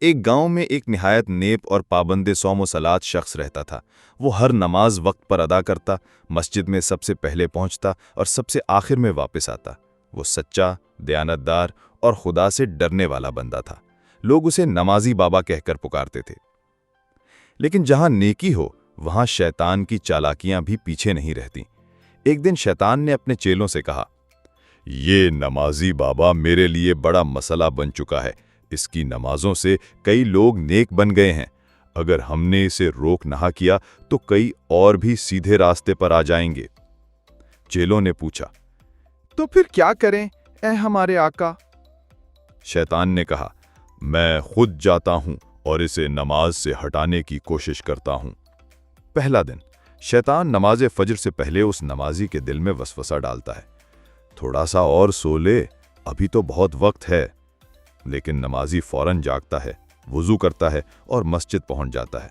ایک گاؤں میں ایک نہایت نیک اور پابند صوم و صلات شخص رہتا تھا۔ وہ ہر نماز وقت پر ادا کرتا، مسجد میں سب سے پہلے پہنچتا اور سب سے آخر میں واپس آتا۔ وہ سچا، دیانتدار اور خدا سے ڈرنے والا بندہ تھا۔ لوگ اسے نمازی بابا کہہ کر پکارتے تھے۔ لیکن جہاں نیکی ہو، وہاں شیطان کی چالاکیاں بھی پیچھے نہیں رہتی۔ ایک دن شیطان نے اپنے چیلوں سے کہا، یہ نمازی بابا میرے لیے بڑا مسئلہ بن چکا ہے۔ اس کی نمازوں سے کئی لوگ نیک بن گئے ہیں۔ اگر ہم نے اسے روک نہ کیا تو کئی اور بھی سیدھے راستے پر آ جائیں گے۔ چیلوں نے پوچھا، تو پھر کیا کریں اے ہمارے آقا؟ شیطان نے کہا، میں خود جاتا ہوں اور اسے نماز سے ہٹانے کی کوشش کرتا ہوں۔ پہلا دن شیطان نماز فجر سے پہلے اس نمازی کے دل میں وسوسہ ڈالتا ہے، تھوڑا سا اور سو لے، ابھی تو بہت وقت ہے۔ لیکن نمازی فوراً جاگتا ہے، وضو کرتا ہے اور مسجد پہنچ جاتا ہے۔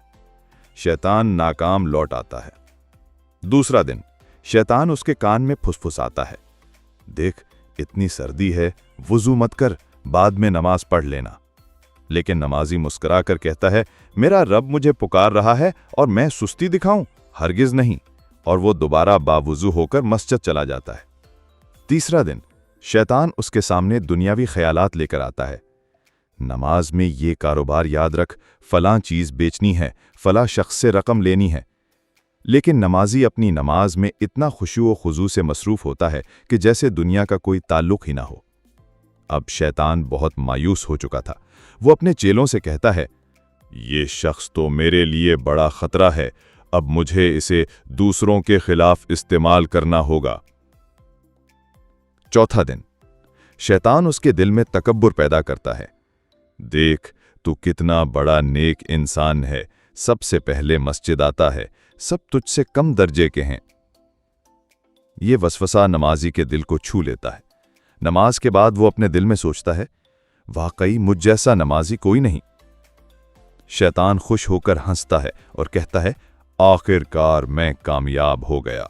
شیطان ناکام لوٹ آتا ہے۔ دوسرا دن شیطان اس کے کان میں پھسپھساتا ہے، دیکھ اتنی سردی ہے، وضو مت کر، بعد میں نماز پڑھ لینا۔ لیکن نمازی مسکرا کر کہتا ہے، میرا رب مجھے پکار رہا ہے اور میں سستی دکھاؤں؟ ہرگز نہیں، اور وہ دوبارہ باوضو ہو کر مسجد چلا جاتا ہے۔ تیسرا دن شیطان اس کے سامنے دنیاوی خیالات لے کر آتا ہے، نماز میں یہ کاروبار یاد رکھ، فلاں چیز بیچنی ہے، فلاں شخص سے رقم لینی ہے۔ لیکن نمازی اپنی نماز میں اتنا خشوع و خضوع سے مصروف ہوتا ہے کہ جیسے دنیا کا کوئی تعلق ہی نہ ہو۔ اب شیطان بہت مایوس ہو چکا تھا۔ وہ اپنے چیلوں سے کہتا ہے، یہ شخص تو میرے لیے بڑا خطرہ ہے، اب مجھے اسے دوسروں کے خلاف استعمال کرنا ہوگا۔ چوتھا دن شیطان اس کے دل میں تکبر پیدا کرتا ہے، دیکھ تو کتنا بڑا نیک انسان ہے، سب سے پہلے مسجد آتا ہے، سب تجھ سے کم درجے کے ہیں۔ یہ وسوسہ نمازی کے دل کو چھو لیتا ہے۔ نماز کے بعد وہ اپنے دل میں سوچتا ہے، واقعی مجھ جیسا نمازی کوئی نہیں۔ شیطان خوش ہو کر ہنستا ہے اور کہتا ہے، آخر کار میں کامیاب ہو گیا۔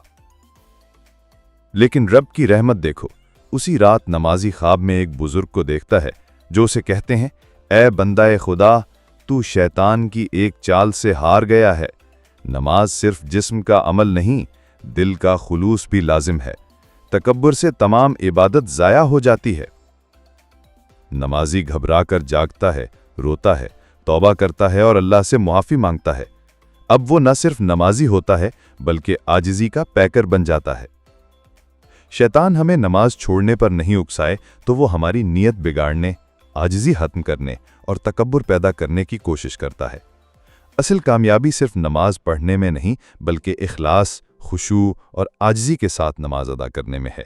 لیکن رب کی رحمت دیکھو، اسی رات نمازی خواب میں ایک بزرگ کو دیکھتا ہے جو اسے کہتے ہیں، اے بندہ خدا، تو شیطان کی ایک چال سے ہار گیا ہے۔ نماز صرف جسم کا عمل نہیں، دل کا خلوص بھی لازم ہے۔ تکبر سے تمام عبادت ضائع ہو جاتی ہے۔ نمازی گھبرا کر جاگتا ہے، روتا ہے، توبہ کرتا ہے اور اللہ سے معافی مانگتا ہے۔ اب وہ نہ صرف نمازی ہوتا ہے بلکہ عاجزی کا پیکر بن جاتا ہے۔ شیطان ہمیں نماز چھوڑنے پر نہیں اکسائے تو وہ ہماری نیت بگاڑنے، عاجزی ختم کرنے اور تکبر پیدا کرنے کی کوشش کرتا ہے۔ اصل کامیابی صرف نماز پڑھنے میں نہیں بلکہ اخلاص، خشوع اور عاجزی کے ساتھ نماز ادا کرنے میں ہے۔